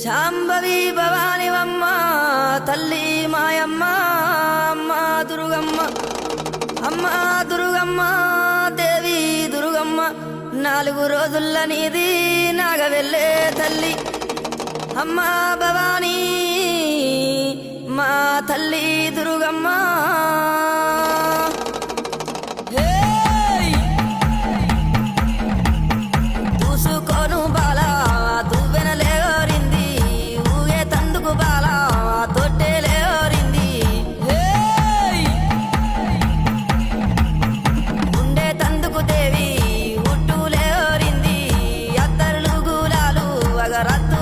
శాంభవి భవానివమ్మ తల్లి మాయమ్మ అమ్మ దుర్గమ్మ అమ్మ దుర్గమ్మ దేవి దుర్గమ్మ 4 రోజుల నీది నాగవెల్లే తల్లి అమ్మ భవానీ మా తల్లి దుర్గమ్మ చూసుకోను బాల దువ్వెనలేరింది ఊగే తందుకు బాల తొట్టెలేరింది ఉండే తందుకు దేవి ఉట్టులేరింది అత్తరులు గులాలు అగరత్తు